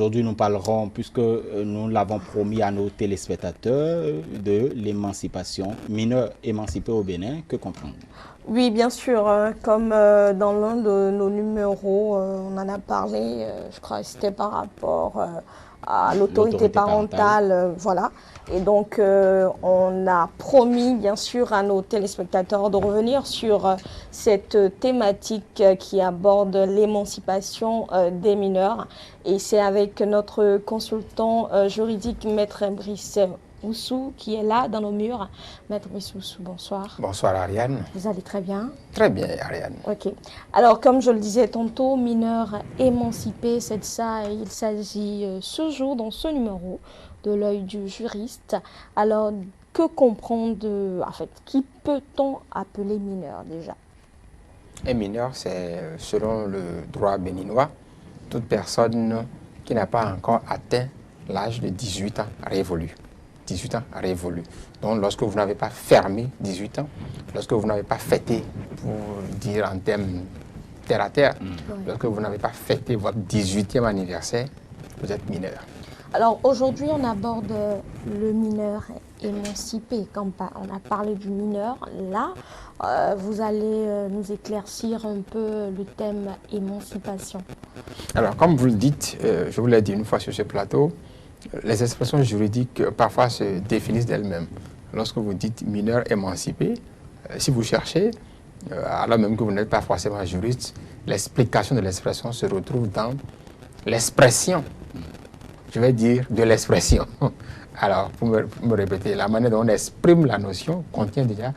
aujourd'hui, nous parlerons, puisque nous l'avons promis à nos téléspectateurs, de l'émancipation mineure émancipée au Bénin. Que comprendre? Oui, bien sûr. Comme dans l'un de nos numéros, on en a parlé, je crois que c'était par rapport à l'autorité parentale. Voilà. Et donc, on a promis, bien sûr, à nos téléspectateurs de revenir sur cette thématique qui aborde l'émancipation des mineurs. Et c'est avec notre consultant juridique, Maître Brice Oussou, qui est là dans nos murs. Maître Brice Oussou, bonsoir. Bonsoir Ariane. Vous allez très bien? Très bien Ariane. Ok. Alors comme je le disais tantôt, mineurs émancipés, c'est de ça, il s'agit ce jour dans ce numéro de l'œil du juriste. Alors que comprendre, en fait, qui peut-on appeler mineur déjà? Un mineur, c'est selon le droit béninois, toute personne qui n'a pas encore atteint l'âge de 18 ans révolu. 18 ans révolu. Donc, lorsque vous n'avez pas fermé 18 ans, lorsque vous n'avez pas fêté, pour dire en termes terre à terre, lorsque vous n'avez pas fêté votre 18e anniversaire, vous êtes mineur. Alors, aujourd'hui, on aborde le mineur émancipé. Quand on a parlé du mineur, là, vous allez nous éclaircir un peu le thème émancipation. Alors, comme vous le dites, je vous l'ai dit une fois sur ce plateau, les expressions juridiques parfois se définissent d'elles-mêmes. Lorsque vous dites mineur émancipé, si vous cherchez, alors même que vous n'êtes pas forcément juriste, l'explication de l'expression se retrouve dans l'expression, je vais dire de l'expression. Alors, pour me répéter, la manière dont on exprime la notion contient déjà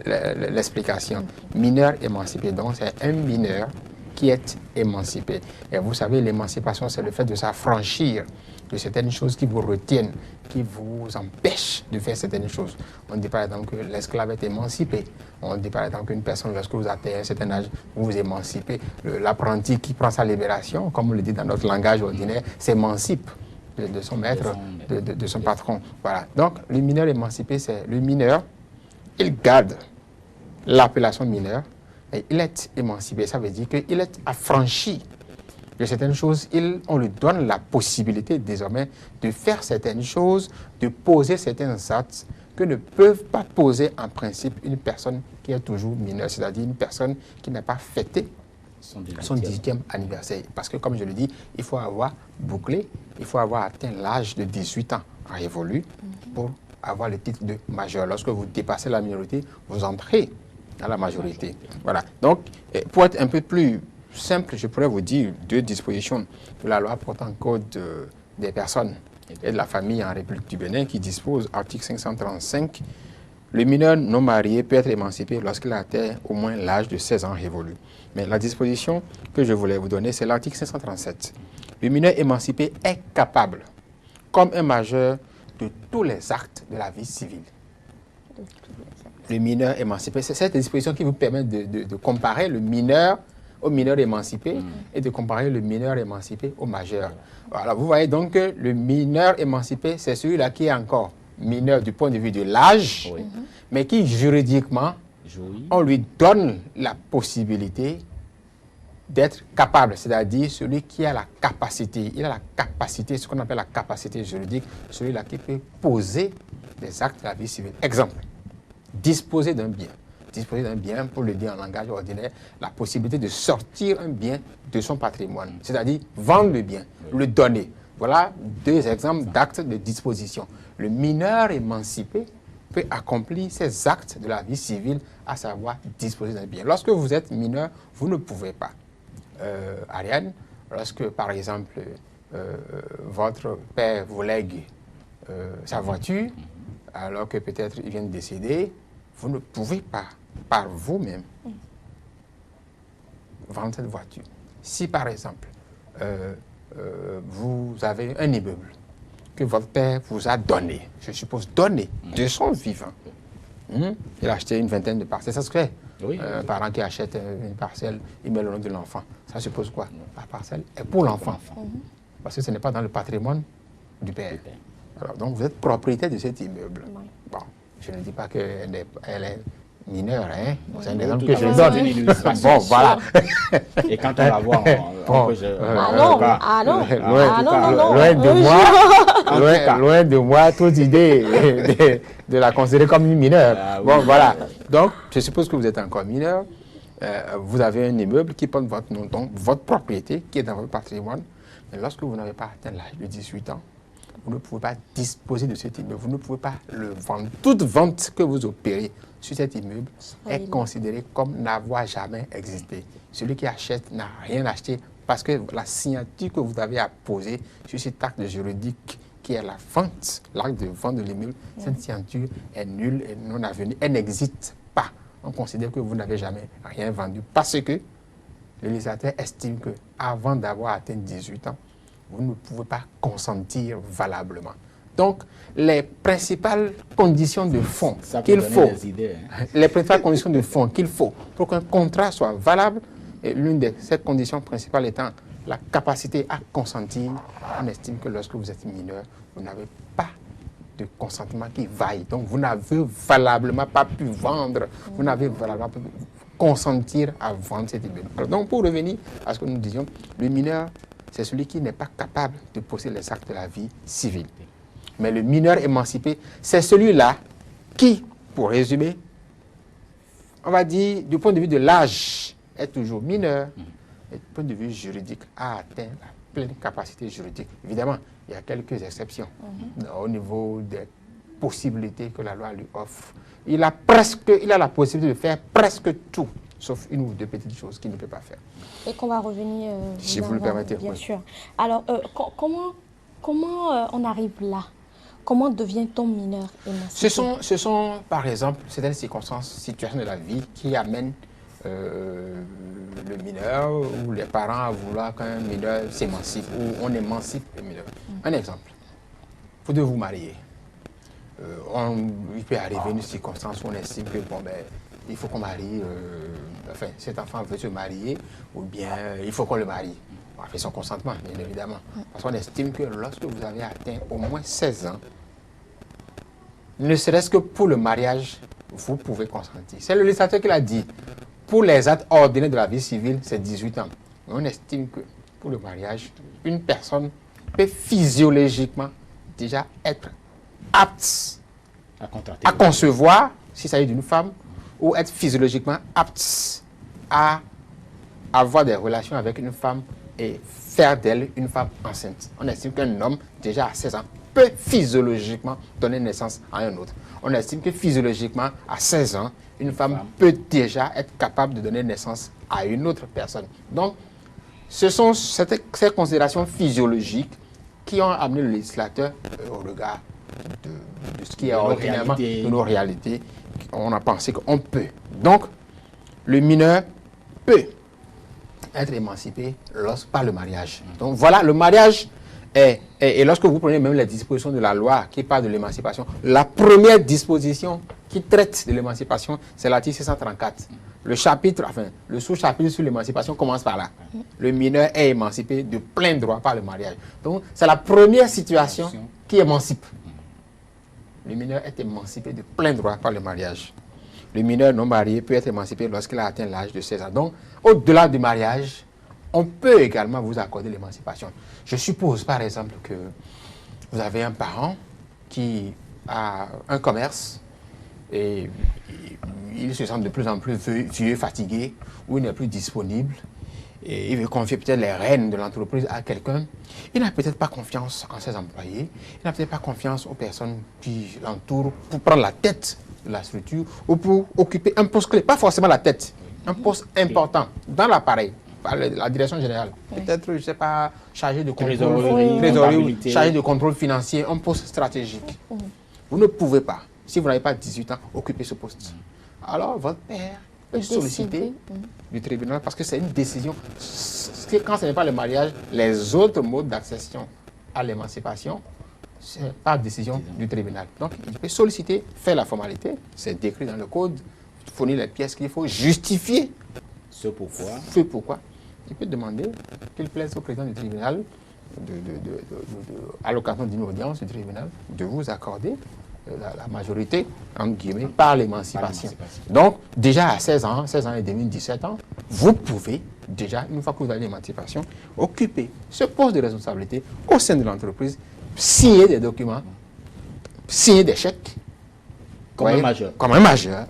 l'explication. Mineur émancipé, donc c'est un mineur qui est émancipé. Et vous savez, l'émancipation, c'est le fait de s'affranchir de certaines choses qui vous retiennent, qui vous empêchent de faire certaines choses. On dit par exemple que l'esclave est émancipé. On dit par exemple qu'une personne, lorsque vous atteignez un certain âge, vous vous émancipez. L'apprenti qui prend sa libération, comme on le dit dans notre langage ordinaire, s'émancipe de son maître, de son patron. Voilà. Donc, le mineur émancipé, c'est le mineur, il garde l'appellation mineur, et il est émancipé. Ça veut dire qu'il est affranchi de certaines choses. On lui donne la possibilité désormais de faire certaines choses, de poser certains actes que ne peuvent pas poser en principe une personne qui est toujours mineure, c'est-à-dire une personne qui n'a pas fêté son 18e anniversaire. Parce que, comme je le dis, il faut avoir bouclé, il faut avoir atteint l'âge de 18 ans révolu pour avoir le titre de majeur. Lorsque vous dépassez la minorité, vous entrez dans la majorité. Voilà. Donc, pour être un peu plus simple, je pourrais vous dire deux dispositions de la loi portant code des personnes et de la famille en République du Bénin qui dispose, article 535, le mineur non marié peut être émancipé lorsqu'il a atteint au moins l'âge de 16 ans révolu. Mais la disposition que je voulais vous donner, c'est l'article 537. Le mineur émancipé est capable, comme un majeur, de tous les actes de la vie civile. Le mineur émancipé, c'est cette disposition qui vous permet de comparer le mineur au mineur émancipé et de comparer le mineur émancipé au majeur. Voilà, vous voyez donc que le mineur émancipé, c'est celui-là qui est encore mineur du point de vue de l'âge, mais qui juridiquement, on lui donne la possibilité d'être capable, c'est-à-dire celui qui a la capacité, il a la capacité, ce qu'on appelle la capacité juridique, celui-là qui peut poser des actes de la vie civile. Exemple, disposer d'un bien. Disposer d'un bien, pour le dire en langage ordinaire, la possibilité de sortir un bien de son patrimoine, c'est-à-dire vendre le bien, le donner. Voilà deux exemples d'actes de disposition. Le mineur émancipé peut accomplir ces actes de la vie civile, à savoir disposer d'un bien. Lorsque vous êtes mineur, vous ne pouvez pas. Ariane, lorsque par exemple votre père vous lègue sa voiture, alors que peut-être il vient de décéder, vous ne pouvez pas, par vous-même, vendre cette voiture. Si par exemple, vous avez un immeuble que votre père vous a donné, je suppose donné, de son vivant, il a acheté une vingtaine de parcelles, ça se fait. Un parent qui achète une parcelle, il met le nom de l'enfant. Ça suppose quoi? La parcelle est pour l'enfant. Parce que ce n'est pas dans le patrimoine du père. Alors, donc, vous êtes propriétaire de cet immeuble. Bon, je ne dis pas qu'elle est mineur, hein. C'est un Oui, exemple tout que à je fait. donne. C'est une illustration. Bon, voilà. Et quand on la voit, Bon, Ah non, ah non, ah non, non, non. Loin de moi, cas. loin de moi toute idée de la considérer comme une mineure. Ah oui. Bon, voilà. Donc, je suppose que vous êtes encore mineur. Vous avez un immeuble qui porte votre nom, donc votre propriété qui est dans votre patrimoine. Mais lorsque vous n'avez pas atteint l'âge de 18 ans, vous ne pouvez pas disposer de cet immeuble. Vous ne pouvez pas le vendre. Toute vente que vous opérez sur cet immeuble est considérée comme n'avoir jamais existé. Celui qui achète n'a rien acheté parce que la signature que vous avez apposée sur cet acte juridique qui est la vente, l'acte de vente de l'immeuble, cette signature est nulle et non avenue. Elle n'existe pas. On considère que vous n'avez jamais rien vendu parce que le législateur estime qu'avant d'avoir atteint 18 ans, vous ne pouvez pas consentir valablement. Donc, les principales conditions de fond qu'il faut, les principales conditions de fond qu'il faut pour qu'un contrat soit valable, et l'une de ces conditions principales étant la capacité à consentir, on estime que lorsque vous êtes mineur, vous n'avez pas de consentement qui vaille. Donc, vous n'avez valablement pas pu vendre, vous n'avez valablement pas pu consentir à vendre cet immeuble. Alors, donc, pour revenir à ce que nous disions, le mineur, c'est celui qui n'est pas capable de posséder les actes de la vie civile. Mais le mineur émancipé, c'est celui-là qui, pour résumer, on va dire, du point de vue de l'âge, est toujours mineur, et du point de vue juridique, a atteint la pleine capacité juridique. Évidemment, il y a quelques exceptions au niveau des possibilités que la loi lui offre. Il a la possibilité de faire presque tout, sauf une ou deux petites choses qu'il ne peut pas faire. Et qu'on va revenir... si vous le permettez. Bien sûr. Alors, comment on arrive là? Comment devient-on mineur émancipé? Ce sont, par exemple, certaines circonstances, situations de la vie qui amènent le mineur ou les parents à vouloir qu'un mineur s'émancipe ou on émancipe le mineur. Un exemple. Vous devez vous marier. Il peut arriver une circonstance où on estime que, bon, ben, il faut qu'on marie, enfin, cet enfant veut se marier, ou bien il faut qu'on le marie. On a fait son consentement, bien évidemment. Parce qu'on estime que lorsque vous avez atteint au moins 16 ans, ne serait-ce que pour le mariage, vous pouvez consentir. C'est le législateur qui l'a dit. Pour les actes ordinaires de la vie civile, c'est 18 ans. Mais on estime que pour le mariage, une personne peut physiologiquement déjà être apte à concevoir, s'il s'agit d'une femme, ou être physiologiquement apte à avoir des relations avec une femme et faire d'elle une femme enceinte. On estime qu'un homme, déjà à 16 ans, peut physiologiquement donner naissance à un autre. On estime que physiologiquement, à 16 ans, une femme peut déjà être capable de donner naissance à une autre personne. Donc, ce sont ces considérations physiologiques qui ont amené le législateur au regard de ce qui est ordinairement de nos réalités. On a pensé qu'on peut. Donc, le mineur peut être émancipé par le mariage. Donc, voilà, le mariage et lorsque vous prenez même les dispositions de la loi qui parle de l'émancipation, la première disposition qui traite de l'émancipation, c'est l'article 634. Le chapitre, enfin, le sous-chapitre sur l'émancipation commence par là. Le mineur est émancipé de plein droit par le mariage. Donc, c'est la première situation qui émancipe. Le mineur est émancipé de plein droit par le mariage. Le mineur non marié peut être émancipé lorsqu'il a atteint l'âge de 16 ans. Donc, au-delà du mariage, on peut également vous accorder l'émancipation. Je suppose, par exemple, que vous avez un parent qui a un commerce et il se sent de plus en plus vieux, fatigué, ou il n'est plus disponible, et il veut confier peut-être les rênes de l'entreprise à quelqu'un. Il n'a peut-être pas confiance en ses employés, il n'a peut-être pas confiance aux personnes qui l'entourent pour prendre la tête de la structure ou pour occuper un poste clé, pas forcément la tête, un poste important dans l'appareil, par la direction générale. Peut-être, je ne sais pas, chargé de contrôle, trésorerie, chargé de contrôle financier, un poste stratégique. Vous ne pouvez pas, si vous n'avez pas 18 ans, occuper ce poste. Alors, votre père peut solliciter du tribunal parce que c'est une décision. Quand ce n'est pas le mariage, les autres modes d'accession à l'émancipation, c'est par décision du tribunal. Donc, il peut solliciter, faire la formalité, c'est décrit dans le code, fournir les pièces qu'il faut, justifier ce pourquoi. Il peut demander qu'il plaise au président du tribunal, à l'occasion d'une audience du tribunal, de vous accorder la majorité, entre guillemets, par l'émancipation. Donc, déjà à 16 ans et demi, 17 ans, vous pouvez déjà, une fois que vous avez l'émancipation, occuper ce poste de responsabilité au sein de l'entreprise, signer des documents, signer des chèques, comme un majeur,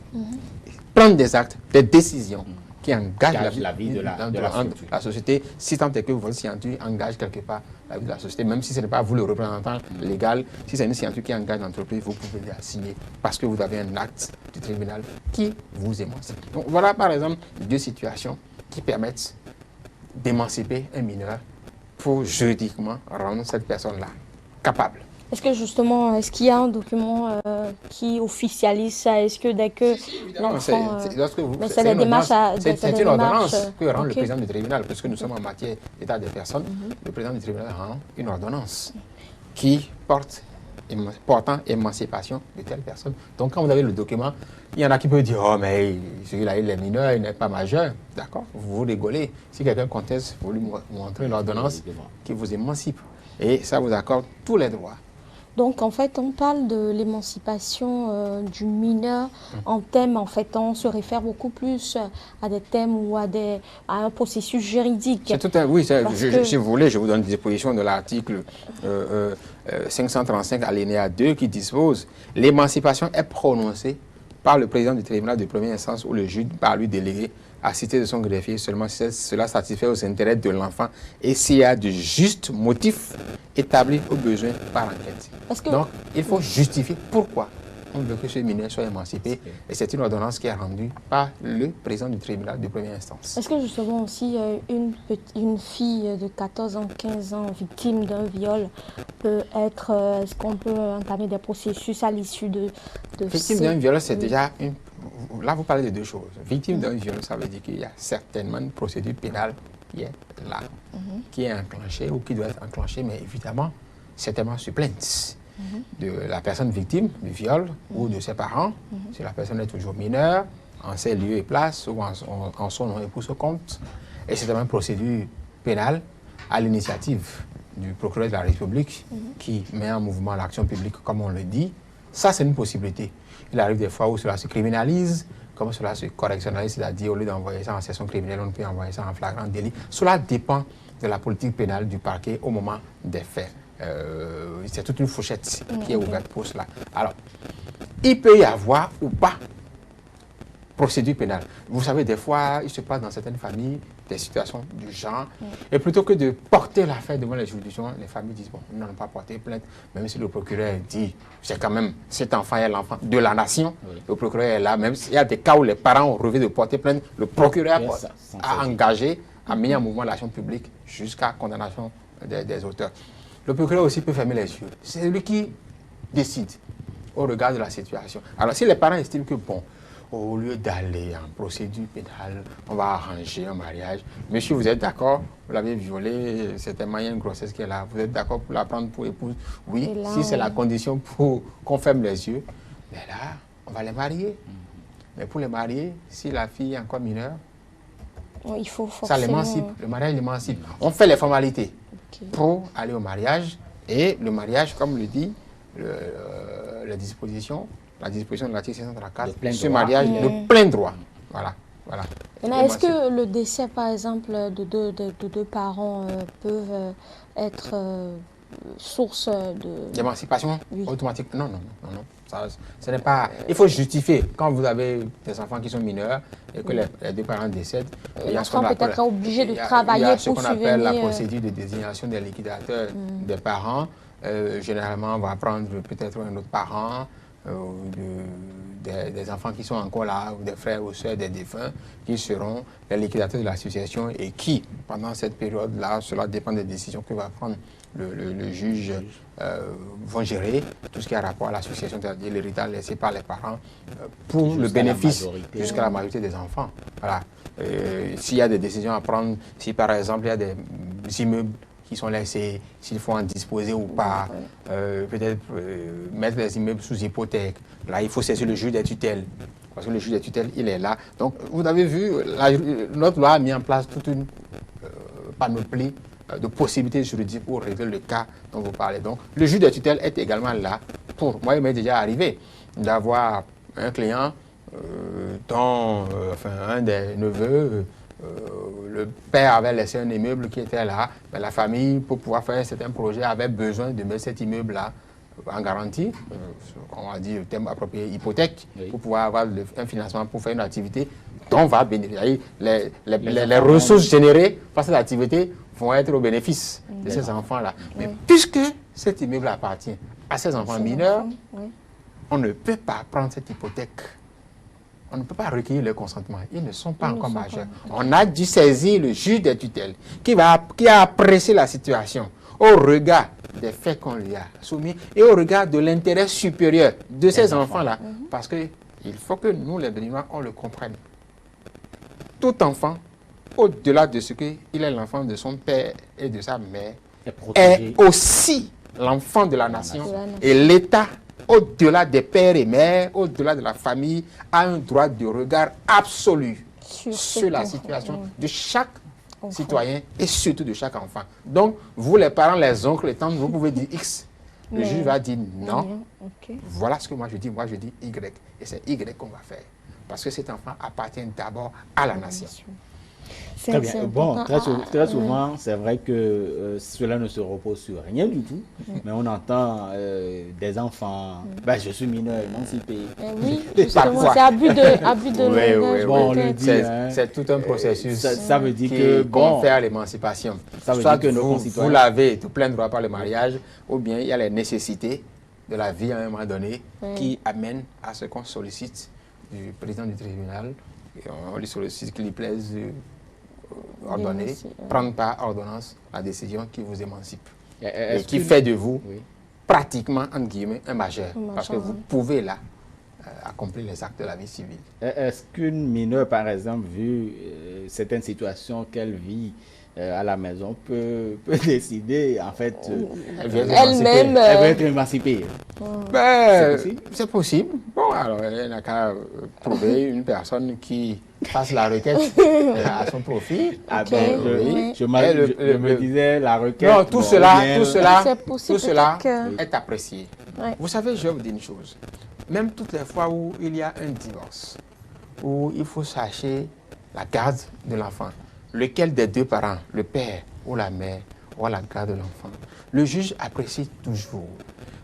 prendre des actes, des décisions qui engagent la vie de la société, si tant est que votre signature engage quelque part la vie de la société, même si ce n'est pas vous le représentant légal, si c'est une signature qui engage l'entreprise, vous pouvez la signer parce que vous avez un acte du tribunal qui vous émancipe. Donc voilà par exemple 2 situations qui permettent d'émanciper un mineur pour juridiquement rendre cette personne-là capable. Est-ce que justement, est-ce qu'il y a un document qui officialise ça? Est-ce que dès que l'enfant... C'est une ordonnance que rend le président du tribunal, puisque nous sommes en matière d'état des personnes. Le président du tribunal rend une ordonnance qui portant émancipation de telle personne. Donc quand vous avez le document, il y en a qui peuvent dire « Oh, mais celui-là, il est mineur, il n'est pas majeur. » D'accord, vous rigolez. Si quelqu'un conteste, vous lui montrez l'ordonnance qui vous émancipe. Et ça vous accorde tous les droits. Donc, en fait, on parle de l'émancipation du mineur en thème, en fait, on se réfère beaucoup plus à des thèmes ou à un processus juridique. Oui, si vous voulez, je vous donne des dispositions de l'article 535 alinéa 2 qui dispose « L'émancipation est prononcée par le président du tribunal de première instance ou le juge par lui délégué à citer de son greffier seulement si cela satisfait aux intérêts de l'enfant et s'il y a de justes motifs établis au besoin par enquête. » Donc, il faut justifier pourquoi on veut que ce mineur soit émancipé et c'est une ordonnance qui est rendue par le président du tribunal de première instance. Est-ce que justement aussi une fille de 14 ans, 15 ans, victime d'un viol peut être... Est-ce qu'on peut entamer des processus à l'issue de victime d'un viol, c'est déjà une... Là, vous parlez de 2 choses. Victime d'un viol, ça veut dire qu'il y a certainement une procédure pénale qui est là, qui est enclenchée ou qui doit être enclenchée, mais évidemment, certainement sous plainte de la personne victime du viol ou de ses parents, si la personne est toujours mineure, en ses lieux et places ou en son nom et pour ce compte. Et c'est une procédure pénale à l'initiative du procureur de la République qui met en mouvement l'action publique, comme on le dit. Ça, c'est une possibilité. Il arrive des fois où cela se criminalise, comme cela se correctionnalise, c'est-à-dire au lieu d'envoyer ça en session criminelle, on peut envoyer ça en flagrant délit. Cela dépend de la politique pénale du parquet au moment des faits. C'est toute une fourchette qui est ouverte pour cela. Alors, il peut y avoir ou pas procédure pénale. Vous savez, des fois, il se passe dans certaines familles des situations du genre. Et plutôt que de porter l'affaire devant les juridictions, les familles disent, bon, nous n'allons pas porter plainte, même si le procureur dit, c'est quand même, cet enfant est l'enfant de la nation, le procureur est là, même s'il y a des cas où les parents ont rêvé de porter plainte, le procureur a engagé, a mis en mouvement l'action publique jusqu'à condamnation des auteurs. Le procureur aussi peut fermer les yeux. C'est lui qui décide au regard de la situation. Alors, si les parents estiment que, bon, au lieu d'aller en procédure pénale, on va arranger un mariage. Monsieur, vous êtes d'accord? Vous l'avez violé, certainement il y a une grossesse qui est là. Vous êtes d'accord pour la prendre pour épouse? Oui, là, si c'est la condition pour qu'on ferme les yeux, mais là, on va les marier. Mais pour les marier, si la fille est encore mineure, il faut forcément... ça l'émancipe, le mariage l'émancipe. On fait les formalités pour aller au mariage. Et le mariage, comme le dit la disposition de l'article 534, ce mariage de plein droit. Voilà. Est-ce que le décès, par exemple, de deux parents peuvent être source d'émancipation automatique? Non. Ce n'est pas... Il faut justifier. Quand vous avez des enfants qui sont mineurs et que les 2 parents décèdent, l'enfant peut être obligé de travailler pour subvenir... ce qu'on appelle la procédure de désignation des liquidateurs des parents. Généralement, on va prendre peut-être un autre parent, des enfants qui sont encore là, ou des frères ou sœurs des défunts, qui seront les liquidateurs de l'association et qui, pendant cette période-là, cela dépend des décisions que va prendre le juge, vont gérer tout ce qui a rapport à l'association, c'est-à-dire l'héritage laissé par les parents pour le bénéfice jusqu'à la majorité des enfants. Voilà. S'il y a des décisions à prendre, si par exemple il y a des immeubles qui sont laissés, s'il faut en disposer ou pas, peut-être mettre les immeubles sous hypothèque. Là, il faut saisir le juge des tutelles, parce que le juge des tutelles, il est là. Donc, vous avez vu, notre loi a mis en place toute une panoplie de possibilités juridiques pour régler le cas dont vous parlez. Donc, le juge des tutelles est également là Moi, il m'est déjà arrivé d'avoir un client dont un des neveux, le père avait laissé un immeuble qui était là, mais la famille, pour pouvoir faire un certain projet, avait besoin de mettre cet immeuble-là en garantie, on va dire le terme approprié, hypothèque, pour pouvoir avoir un financement pour faire une activité dont on va bénéficier. Les ressources générées par cette activité vont être au bénéfice de ces enfants-là. Mais puisque cet immeuble appartient à ces enfants mineurs, on ne peut pas prendre cette hypothèque. On ne peut pas recueillir le consentement. Ils ne sont pas encore majeurs. On a dû saisir le juge des tutelles qui a apprécié la situation au regard des faits qu'on lui a soumis et au regard de l'intérêt supérieur de ces enfants-là. Parce qu'il faut que nous, les Béninois, on le comprenne. Tout enfant, au-delà de ce qu'il est l'enfant de son père et de sa mère, est aussi l'enfant de la nation. Et l'État, au-delà des pères et mères, au-delà de la famille, a un droit de regard absolu sur la situation de chaque citoyen et surtout de chaque enfant. Donc, vous les parents, les oncles, les tantes, vous pouvez dire X. Le juge va dire non. Voilà ce que moi je dis. Moi je dis Y. Et c'est Y qu'on va faire. Parce que cet enfant appartient d'abord à la nation. Très bien. Bon, très souvent, c'est vrai que cela ne se repose sur rien du tout, mais on entend des enfants, ben, je suis mineur émancipé. Oui, justement, c'est abus de langage. Bon, on le dit, c'est tout un processus ça veut dire que confère l'émancipation. Ça veut dire que nos vous concitoyens... l'avez de plein droit par le mariage, ou bien il y a les nécessités de la vie à un moment donné qui amènent à ce qu'on sollicite du président du tribunal, et on lui sollicite qu'il lui plaise ordonner, prendre par ordonnance la décision qui vous émancipe et qui fait de vous pratiquement, entre guillemets, un majeur. Parce que vous pouvez là accomplir les actes de la vie civile. Est-ce qu'une mineure, par exemple, vu certaines situations qu'elle vit à la maison, peut décider, en fait, elle-même... Elle veut être émancipée. Ben, c'est possible. Bon, alors, elle n'a qu'à trouver une personne qui fasse la requête à son profit. Je me disais la requête... Non, tout cela est apprécié. Vous savez, je vais vous dire une chose. Même toutes les fois où il y a un divorce, où il faut chercher la garde de l'enfant, lequel des deux parents, le père ou la mère, aura la garde de l'enfant, le juge apprécie toujours.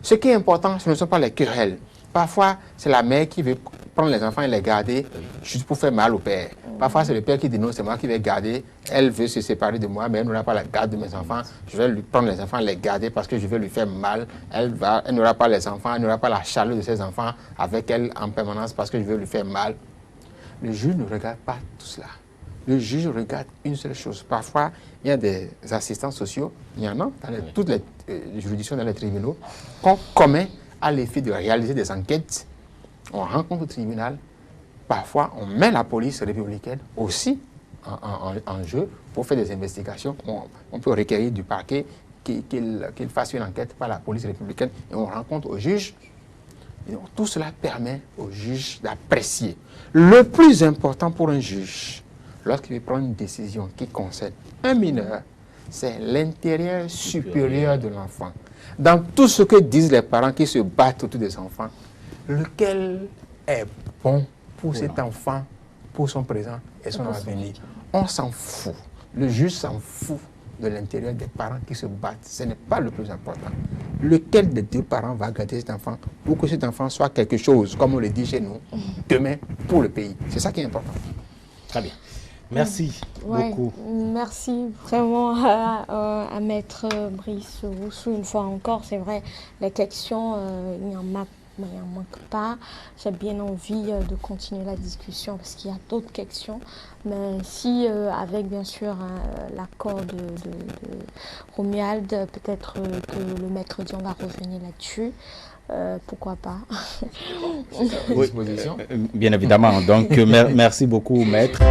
Ce qui est important, ce ne sont pas les querelles. Parfois, c'est la mère qui veut prendre les enfants et les garder juste pour faire mal au père. Parfois, c'est le père qui dit non, c'est moi qui vais garder. Elle veut se séparer de moi, mais elle n'aura pas la garde de mes enfants. Je vais lui prendre les enfants et les garder parce que je vais lui faire mal. Elle n'aura pas les enfants, elle n'aura pas la chaleur de ses enfants avec elle en permanence parce que je vais lui faire mal. Le juge ne regarde pas tout cela. Le juge regarde une seule chose. Parfois, il y a des assistants sociaux, il y en a dans toutes les juridictions, dans les tribunaux, qu'on commet à l'effet de réaliser des enquêtes. On rencontre au tribunal. Parfois, on met la police républicaine aussi en jeu pour faire des investigations. On peut requérir du parquet qu'il fasse une enquête par la police républicaine et on rencontre au juge. Et donc, tout cela permet au juge d'apprécier. Le plus important pour un juge, lorsqu'il prend une décision qui concerne un mineur, c'est l'intérêt supérieur de l'enfant. Dans tout ce que disent les parents qui se battent autour des enfants, lequel est bon pour cet enfant, pour son présent et son avenir? On s'en fout. Le juge s'en fout de l'intérêt des parents qui se battent. Ce n'est pas le plus important. Lequel des deux parents va garder cet enfant pour que cet enfant soit quelque chose, comme on le dit chez nous, demain pour le pays? C'est ça qui est important. Très bien. Merci beaucoup. Merci vraiment à Maître Brice Roussou une fois encore. C'est vrai, les questions, il n'y en manque pas. J'ai bien envie de continuer la discussion parce qu'il y a d'autres questions. Mais si, avec bien sûr l'accord de Romuald, peut-être que le Maître Dion va revenir là-dessus. Pourquoi pas? Oui, bien évidemment. Donc, merci beaucoup, Maître.